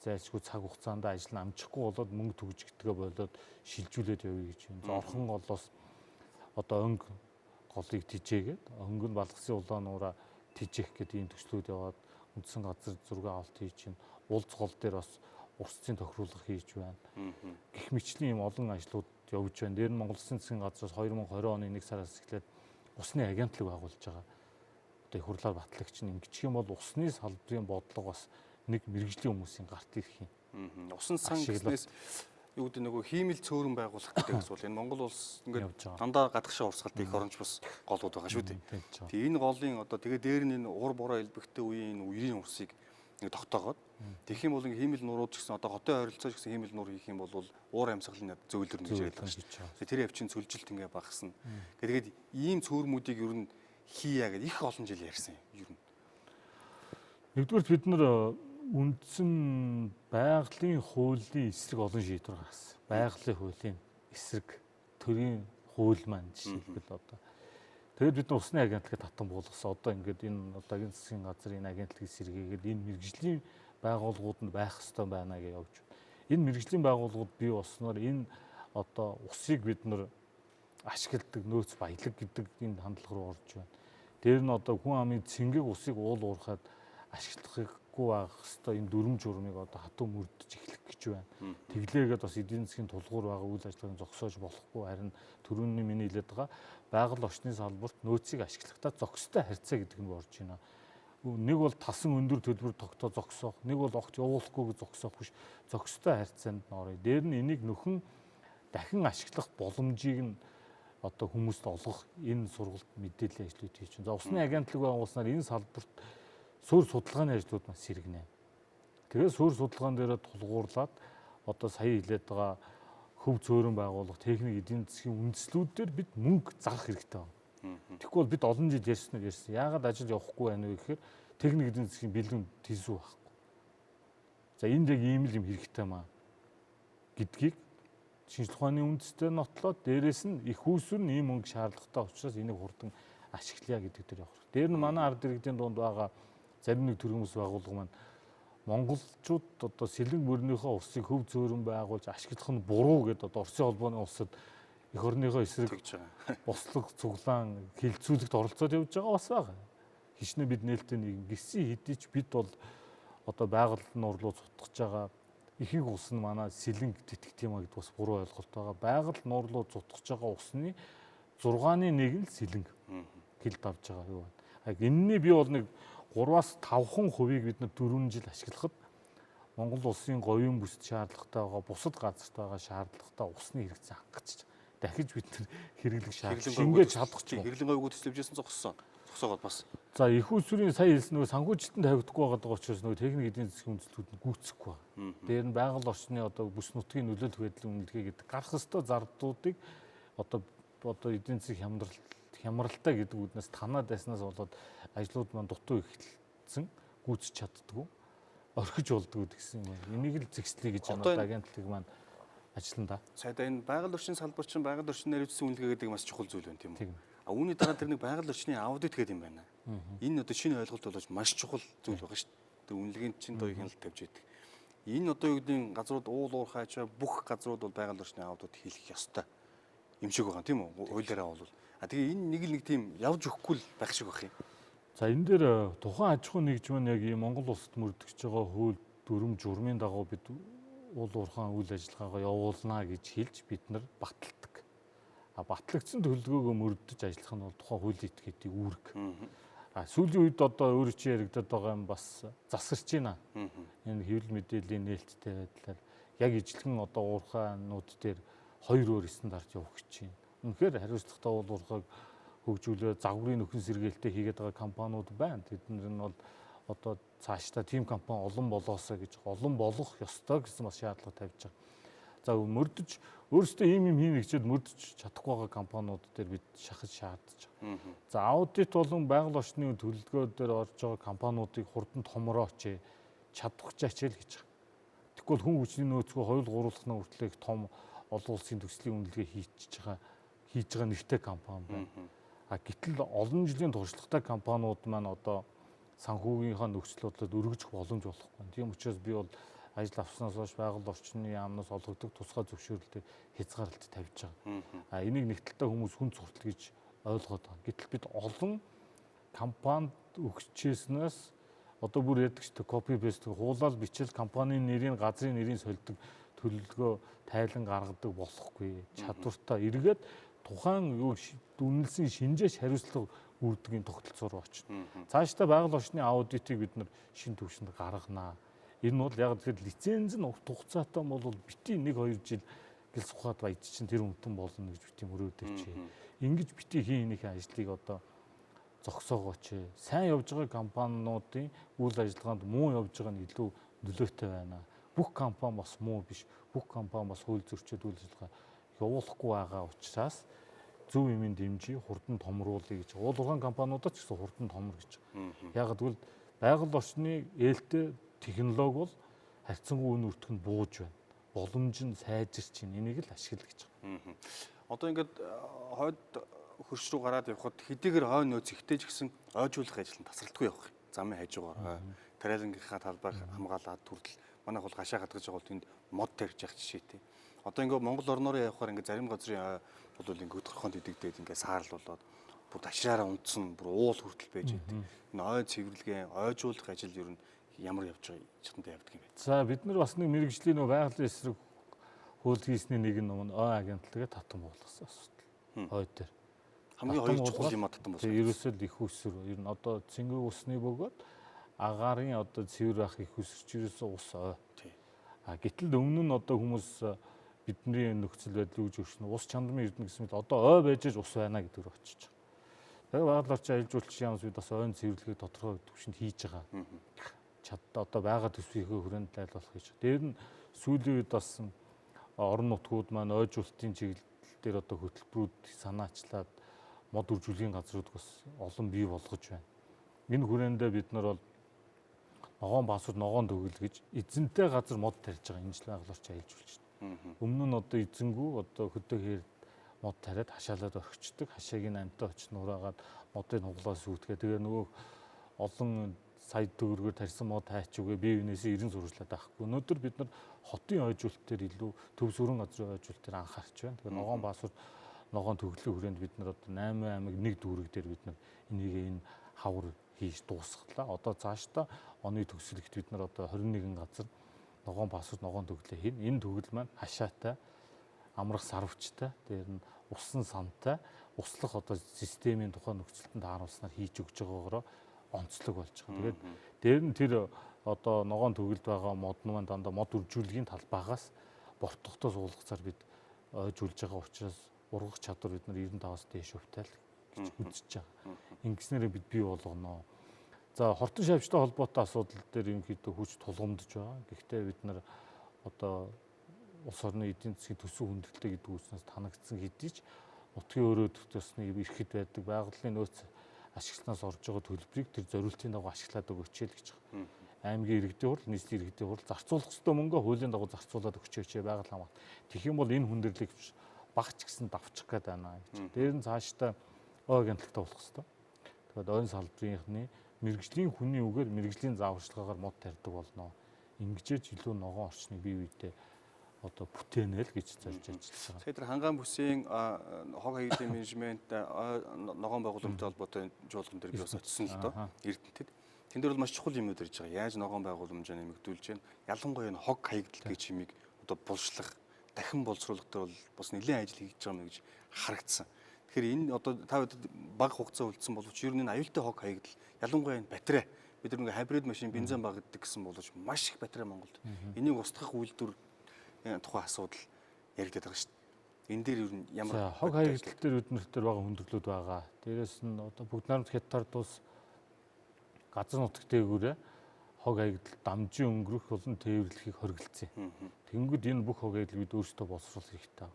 зайлшгүй цаг хугацаанд ажил амжихгүй болоод мөнгө төгжигдгээ болоод шилжүүлээд явъя гэж байна. Орхон голоос одоо өнг голыг тижээгээд өнгө нь балгасын улаануураа тижээх гэдэг ийм төслүүд яваад үндсэн газар зураг авалт хийж байна. Улц гол дээр бас урсцын тохируулга хийж байна. Гэх мэтлийн ийм олон ажлууд явж байна. Дээр нь Монгол Улсын засгийн газраас 2020 оны 1 сараас эхлээд усны агентлаг байгуулж байгаа. Одоо их хурлаар батлагч нь ингэчих юм бол усны салбарын бодлого бас нэг мэрэгжлийн хүмүүсийн гарт ирэх юм. Усан сан гэснээс юу гэдэг нөгөө хиймэл цөөрөн байгуулах гэдэг бас бол энэ Монгол улс ингээд дандаа гадагшаа урсгалт их оронч бас голууд байгаа шүү дээ. Тэгээ энэ голын одоо тэгээ дээр нь энэ уур бороо элбэгтэй үеийн үерийн урсыг нэг тогтоогоод тэгэх юм бол хиймэл нурууд ч гэсэн одоо хотын ойролцоо ч гэсэн хиймэл нуур хийх юм бол уур амьсгалын зөвлөр гэж яриад байгаа шүү дээ. Тэр явчин цөлжилт ингээ багасна. Тэгээд ийм цөөрмүүдийг ер нь хийя гэдэг их олон жил ярьсан юм ер нь. Нэгдүгээр бид нар үндсэн байгалийн хуулийн эсрэг олон шийдвэр гаргасан. Байгалийн хуулийн эсрэг төрийн хууль маань жишээлбэл одоо тэгээд бид нар усны агентлагыг татан буулгасан. Одоо ингээд энэ одоогийн засгийн газрын агентлагийг сэргээгээд энэ мэрэгжлийн байгууллагууд нь байх ёстой байна гэж явж байна. Энэ мэрэгжлийн байгууллагууд бий болсноор энэ одоо усыг бид нар ашигладаг нөөц баялаг гэдэг энэ хандлага руу орж байна. Дээр нь одоо хүн амын цэнгэг усыг уул уурхаад ашиглахгүй байх хэвээр энэ дүрм журмыг одоо хатуу мөрдөж эхлэх гэж байна. Тэглээгээд бас эдийн засгийн тулгуур байгаа үйл ажиллагааг зогсоож болохгүй, харин түрүүний миний хэлээд байгаа байгаль орчны салбарт нөөцийг ашиглахдаа зохистой харьцаа гэдэг нь орж байна. Нэг бол тасан өндөр төлбөр тогтоо зогсоох, нэг бол огт явуулахгүйг зогсоох биш, зохистой харьцаанд нь орё. Дээр нь энийг нөхөн дахин ашиглах боломжийг нь одоо хүмүүст олгох энэ сургалт мэдээллийн ажлууд хийж байна. За усны агентлаг байгуулснаар энэ салбарт суурь судалгааны ажлууд маш сэргэнэ. Тэгээд суурь судалгаан дээрээ тулгуурлаад одоо сая хэлээд байгаа хөв цөөрөн байгуулах техник эдийн засгийн үндслүүд дээр бид мөнгө зарах хэрэгтэй байна. Тэгэхгүй бол бид олон жил ярьсан. Яагаад ажил явахгүй байна вэ гэхээр техник эдийн засгийн бэлэн тийсүү байхгүй. За энд яг ийм л юм хэрэгтэй маа гэдгийг шинжлэх ухааны үндэстэй нотлоод дээрээс нь их үүсвэр нь ийм мөнгө шаардлагатай учраас энийг хурдан ашиглая гэдэг дээр явах. Дээр нь манай ард иргэдийн дунд байгаа зарим нэг төрлийн хүмүүс байгууллага маань монголчууд одоо сэлэн мөрнийхөө усыг хөв зөөрөн байгуулж ашиглах нь буруу гэдэг одоо Оросын холбооны улсад эх орныхоо эсрэг бослог цуглаан хилцүүлэгт оролцоод явж байгаа бас байгаа. Хичнээн бид нээлттэй нэг гисэн хэдий ч бид бол одоо байгаль нуурлуу цутгаж байгаа ихэнх ус нь манай сэлэн тэтгэх юм а гэдэг бас буруу ойлголт байгаа. Байгаль нуурлуу цутгаж байгаа усны 6-ны 1 нь сэлэн хилд авж байгаа юу. Энэний би бол нэг 3-5% бид нар 4 жил ашиглахад Монгол улсын говийн бүсд шаардлагатай байгаа бусад газарт байгаа шаардлагатай усны хэрэгцээ хангаж дахиж бид нар хэрэглэх шаардлага шингээж чадах чинь хэрэглэн говьгууд төслөвжсэн зогсоогоод бас. За их усүрийн сая хэлсэн нөгөө санхүүжилтэнд тавигдахгүй байгаа учраас нөгөө техник эдийн засгийн үндэслэлүүд нь гүйцэхгүй байна. Дээр нь байгаль орчны одоо бүс нутгийн нөлөөлөх байдлын үнэлгээ гэдэг гарах ёстой зардуудыг одоо эдийн засгийн хямралтай гэдэг үднээс танаад байснаас болоод ажлууд маань дутуу эхэлсэн гүйцэж чаддгүй орхиж болдгоо гэсэн юм. Энийг л зэгслэе гэж байна агентлаг маань ажиллана да. Сайд энэ байгаль орчин салбарчин байгаль орчин нэрвэлсэн үнэлгээ гэдэг бас чухал зүйл байна тийм үү? А үүний дараа тэр нэг байгаль орчны аудит гэдэг юм байна. Энэ одоо шинэ ойлголт болж маш чухал зүйл байгаа шүү дээ. Тэр үнэлгээнд чинь доо хяналт тавьж идэг. Энэ одоо юу гэдэг газрууд уул уурхайч бүх газрууд бол байгаль орчны аудит хийх ёстой юм шиг байгаа тийм үү? Хуулиараа бол. А тэгээ энэ нэг тийм явж өгөхгүй л байх шиг байх юм. За энэ дээр тухайн аж ахуй нэгжмэн яг ийм Монгол улсад мөрдөгч байгаа хууль дүрм журмын дагуу бид уул уурхайн үйл ажиллагаагаа явуулнаа гэж хэлж бид нар баталдаг. А батлагдсан төлөвлөгөөгөө мөрдөж ажиллах нь бол тухайн хуулийн этгээдийн үүрэг. А сүүлийн үед одоо өөрөө чи яригадаад байгаа юм бас засарч байна. Энэ хэвлэл мэдээллийн нээлттэй байдлаар яг ижлэгэн одоо уурхайнууд дээр 2 өөр стандарт явах гэж байна. Үнэхээр хариуцлагатай уул уурхайг хөгжүүлээ загварын нөхөн сэргээлттэй хийгээд байгаа компаниуд байна. Тэднэр нь бол одоо цаашдаа team компани олон болоосоо гэж олон болох ёстой гэсэн бас шаардлага тавьж байгаа. За мөрдөж өөрөөсөө ийм юм хийнэ гэчихэд мөрдөж чадахгүй байгаа компаниуд дээр бид шахаж шаардж байгаа. За аудит болон байгаль орчны төлөвлөгөө дээр орж байгаа компаниудыг хурдан томрооч чадахчаач л гэж байгаа. Тэгвэл хүн хүчний нөөцгөө хоёул гуруулахны хүртэл их том олон улсын төслийн үнэлгээ хийж байгаа нэгтэй компани байна. А гэтэл олон жилийн туршлагатай компаниуд маань одоо санхүүгийнхаа нөхцөл бодлоод өргөжих боломж болохгүй. Тийм учраас би бол ажил авснаас хойш байгаль орчны яамнаас олгогдох тусгай зөвшөөрлөлтөд хязгаарлалт тавьж байгаа. А энийг нэг талдаа хүмүүс хүн суртал гэж ойлгоод байгаа. Гэтэл бид олон компанид өгчээснээс одоо бүр яддаг ч копи пест хуулаад бичил компанийн нэрийн газрын нэрийн сольдог төлөвлөгөө тайлан гаргадаг болохгүй. Чадвартай эргээд тухайн үнэлсэн шинжээч хариуцлага үрдгийн тогтолцоор очно. Цаашдаа байгаль орчны аудитыг бид нар шин төвшөнд гарганаа. Энэ бол яг тэгэхээр лиценз нь урт хугацаатай бол бити 1-2 жил гэл сухад баяж чинь тэр хүнтэн болно гэж бити мөрөөдөж. Ингэж бити хийхнийхээ ажлыг одоо зогсоогооч. Сайн явж байгаа компаниудын үйл ажиллагаанд муу явж байгаа нь илүү нөлөөтэй байна. Бүх компани бас муу биш. Бүх компани бас хууль зөрчил үйл ажиллагаа явуулахгүй байгаа учраас зөв юмын дэмжиж хурдан томруулъя гэж. Уул уурхайн компаниудад ч гэсэн хурдан томор гэж. Яг гэвэл байгаль орчны ээлтэй технологи бол харьцангуй үн өртөх нь бууж байна. Боломж нь сайжирч байна. Энийг л ашигла гэж байгаа. Одоо ингээд хойд хөрш рүү гараад явхад хэдийгээр хой нөөц ихтэй ч гэсэн ойжуулах ажил нь тасралтгүй явах. Замын хажуугаар тариалангийнхаа талбайг хамгаалаад хүртэл манайх бол гашаа хадгаж байгаа бол тэнд мод тарьж явах жишээтэй. Одоо ингээд Монгол орнороо явахаар ингээд зарим газрын бол ингээд өдөрхөнд идэгдээд ингээд саарл болоод бүр ташраараа унтсан бүр уул хүртэл байж байдаг. Энэ ой цэвэрлэгээ, ойжуулах ажил ер нь ямар явж байгаа чатантай явдаг юм бэ? За бид нар бас нэг мэрэгжлийн байгалийн эсрэг хууль хийсний нэг нь ой агентлагаа татан болгосон асуудал. Ой дээр хамгийн хоёр чухал юм татан болсон. Ерөөсөө л их усүр. Ер нь одоо цэнгэг усны бөгөөд агарын одоо цэвэр ах их усэрч ерөөсөө ус ой. А гэтэл өмнө нь одоо хүмүүс бидний нөхцөл байдлыг үүж өгсөн ус чандмын эрдэнэ гэсэн мэт одоо ой байж ус байна гэдэг рүү очиж байгаа. Тэгээ байгаль орчин аялал жуулчлалын яамс бид бас ойн цэвэрлэгийг тодорхой төвшөнд хийж байгаа. Чаддаа одоо байгаа төсвийнхөө хүрээнд тайлбарлах гэж. Дээр нь сүүлийн үед бас орон нутгууд маань ойжуулалтын чиглэл дээр одоо хөтөлбөрүүд санаачлаад мод үржүүлгийн газрууд бас олон бий болгож байна. Энэ хүрээндээ бид нар бол ногоон басвар ногоон төгөл гэж эзэнтэй газар мод тарьж байгаа энэ жил байгаль орчин аялал жуулчлал. Өмнө нь одоо эзэнгүү одоо хөдөө хээр мод тариад хашаалаад орхичдаг. Хашааг нь амтаа очиж нураагаад модын хуглаас үүдгээ. Тэгээ нөгөө олон сайд төгрөгөөр тарьсан мод хайчгүй бие биенээсээ 90 сурвалжлаад байхгүй. Өнөөдөр бид нар хотын ойжуулалтаар илүү төв сүрэн газрын ойжуулалтаар анхаарч байна. Тэгээ ногоон баасууд ногоон төгөлгийн хүрээнд бид нар одоо 8 аймаг нэг дүүрэг дээр бид нар энэ хавар хийж дуусглаа. Одоо цаашдаа оны төгсөлт бид нар одоо 21 газар ногоон баасууд ногоон төгөлөө хийн. Энэ төгөл маань хашаатай, амрах сарвчтай, дээр нь усан сантай, услах одоо системийн тухайн нөхцөлтөнд тааруулснаар хийж өгч байгаагаараа онцлог болж байгаа. Тэгээд дээр нь тэр одоо ногоон төгөлд байгаа мод маань дандаа мод үржүүлгийн талбайгаас бортогтоо суулгацаар бид ойжуулж байгаа учраас ургах чадвар бид нар 95-аас дээш хувьтай гэж үзэж байгаа. Ингэснээр бид бий болгоно. За хортон шавьчтай холбоотой асуудал дээр ерөнхийдөө хүч тулгамдж байгаа. Гэхдээ бид нар одоо улс орны эдийн засгийн төсөв хүндрэлтэй гэдэг үгснээс танагдсан хэдий ч нутгийн өөрөө төсний ирэхэд байдаг байгалийн нөөц ашиглалтнаас орж байгаа төлбөрийг тэр зориултын дагуу ашиглаад өгөөч л гэж байгаа. Аймгийн иргэдийн хурал, нийслэлийн иргэдийн хурал зарцуулах ёстой мөнгө хуулийн дагуу зарцуулаад өгчөөч байгаль хамгаалалт. Тэгэх юм бол энэ хүндрэлийг багч гэсэн давчих гээд байна гэж. Дээр нь цаашдаа агентлагтай болох ёстой. Тэгэхээр ойн салбарынхны мэрэгжлийн хүний үгээр мэрэгжлийн зааварчилгаагаар мод тарьдаг болно. Ингэжээж илүү ногоон орчныг бие биедээ одоо бүтээнэл гэж зорж ажилласан. Сая тэр хангаан бүсийн хог хаягдлын менежмент ногоон байгууламжтай холбоотой жуулган дээр би бас очсон л доо Эрдэнэтэд. Тэн дээр бол маш чухал юмнууд ирж байгаа. Яаж ногоон байгууламжаа нэмэгдүүлж байна? Ялангуяа энэ хог хаягдал гэж чимийг одоо булшлах, дахин боловсруулах дээр бол бас нэлээд ажил хийж байгаа юм гэж харагдсан. Тэгэхээр энэ одоо та бүд бага хугацаа үлдсэн боловч ер нь энэ аюултай хог хаягдал ялангуяа энэ батарей бид нар нэг хибрид машин бензин багаддаг гэсэн боловч маш их батарей Монголд. Энийг устгах үйлдвэр тухайн асуудал яригдаад байгаа шүү дээ. Энэ дээр ер нь ямар хог хаягдал дээр өднөртөр байгаа хүндрэлүүд байгаа. Дээрээс нь одоо бүгд найрамд хятад улс газар нутаг дээгүүрээ хог хаягдал дамжин өнгөрөх болон тээвэрлэхийг хориглосон. Тэнгүүд энэ бүх хог хаягдал бид өөрсдөө боловсруулах хэрэгтэй.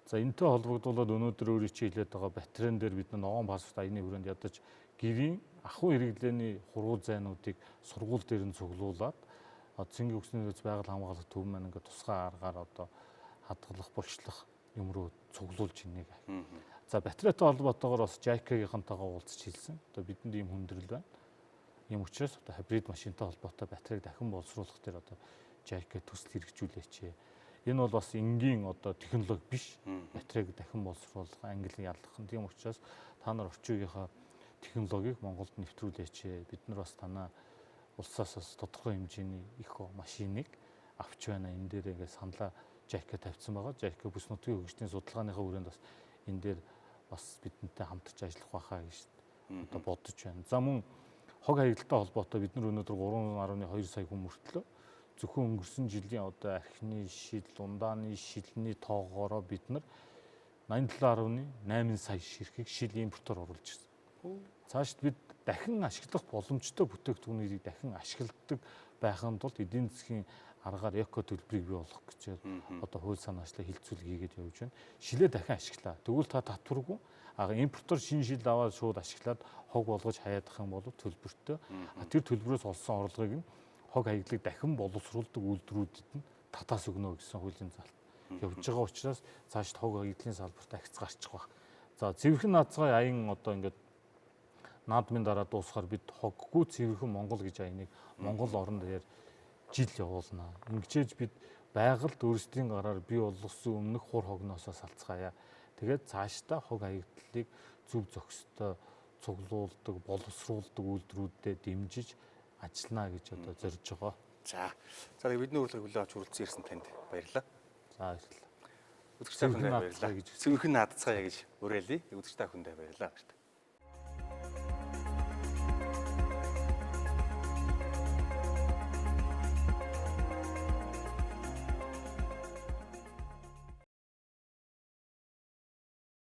За энэтэй холбогдуулаад өнөөдөр өөрөө чи хэлээд байгаа батарейн дээр бид ногоон паспорт аяны хүрээнд ядаж гэрийн ахуй хэрэглээний хургуул зайнуудыг сургууль дээр нь цуглуулад цэнгийн өгсний нөөц байгаль хамгаалах төв маань ингээд тусгай аргаар одоо хадгалах, булчлах юм руу цуглуулж ийнэ. За батарейтай холбоотойгоор бас JICA-гийнхантайгаа уулзч хэлсэн. Одоо бидэнд ийм хүндрэл байна. Ийм учраас одоо хибрид машинтай холбоотой батарейг дахин боловсруулах дээр одоо JICA төсөл хэрэгжүүлээч. Энэ бол бас энгийн одоо технологи биш. Батарейг дахин боловсруулах, англи ялах. Тийм учраас та нар орчин үеийнхаа технологиг Монголд нэвтрүүлээч. Бид нар бас танаа улсаас бас тодорхой хэмжээний их машиныг авч байна. Энэ дээр ингээд саналаа JICA тавьсан байгаа. JICA бүс нутгийн хөгжлийн судалгааныхаа хүрээнд бас энэ дээр бас бидэнтэй хамтарч ажиллах байхаа гэж одоо бодож байна. За мөн хог хаягдaltaй холбоотой бид нар өнөөдөр 3.2 сая хүн мөртлөө зөвхөн өнгөрсөн жилийн одоо архины шил, ундааны шилний тоогоороо бид нар 87.8 сая ширхэг шил импортоор оруулж ирсэн. Цаашд бид дахин ашиглах боломжтой бүтээгдэхүүнийг дахин ашигладаг байхын тулд эдийн засгийн аргаар эко төлбөрийг бий болгох гэж одоо хууль санаачлаа хилцүүлэг хийгээд явж байна. Шилээ дахин ашиглаа. Тэгвэл та татваргүй импортоор шинэ шил аваад шууд ашиглаад хог болгож хаядах юм бол төлбөртэй. Тэр төлбөрөөс олсон орлогыг нь хог хаягдлыг дахин боловсруулдаг үйлдвэрүүдэд нь татаас өгнө гэсэн хуулийн залт явж байгаа учраас цаашд хог хаягдлын салбарт ахиц гарчих баг. За цэвэрхэн наацгай аян одоо ингээд наадмын дараа дуусахаар бид хоггүй цэвэрхэн Монгол гэж аяныг Монгол орон дээр жил явуулнаа. Ингэжээж бид байгальд өөрсдийн гараар бий болгосон өмнөх хур хогноосоо салцгаая. Тэгээд цаашдаа хог хаягдлыг зөв зохистой цуглуулдаг, боловсруулдаг үйлдвэрүүдэд дэмжиж ажиллана гэж одоо зорж байгаа. За бидний урилгыг хүлээн авч хүрэлцэн ирсэн танд баярлалаа. За баярлалаа. Үзэгч та бүхэнд баярлалаа. Цэвэрхэн наадцгаая гэж уриалъя. Үзэгч та бүхэнд баярлалаа.